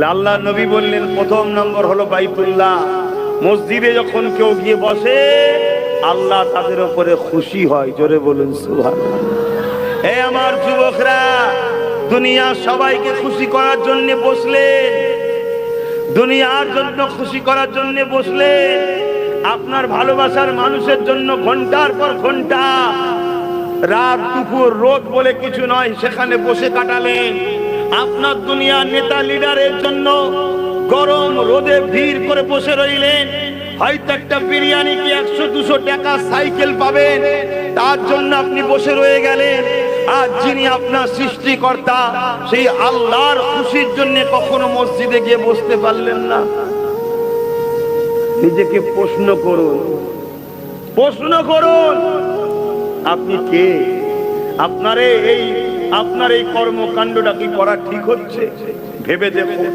আল্লাহ নবী বললেন প্রথম নম্বর হলো বাইতুল্লাহ। মসজিদে যখন কেউ গিয়ে বসে আল্লাহ তাদের উপরে খুশি হয়। জোরে বলুন সুবহানাল্লাহ। হে আমার যুবকরা, দুনিয়া সবাইকে খুশি করার জন্য বসলেন, দুনিয়ার জন্য খুশি করার জন্য বসলেন, আপনার ভালোবাসার মানুষের জন্য ঘন্টার পর ঘন্টা, রাত দুপুর রোদ বলে কিছু নয়, সেখানে বসে কাটালেন। আপনার দুনিয়ার নেতা লিডারের জন্য গরম রোদে ভিড় করে বসে রইলেন। হয়তো একটা বিরিয়ানি কি 100-200 টাকা সাইকেল পাবেন, তার জন্য আপনি বসে রয়ে গেলেন। আর যিনি আপনার সৃষ্টিকর্তা, সেই আল্লাহর খুশির জন্য কখনো মসজিদে গিয়ে বসতে পারলেন না। নিজেকে প্রশ্ন করুন, প্রশ্ন করুন, আপনি কে? আপনার এই কর্মকাণ্ডটা কি করা ঠিক হচ্ছে? ভেবে দেখুন।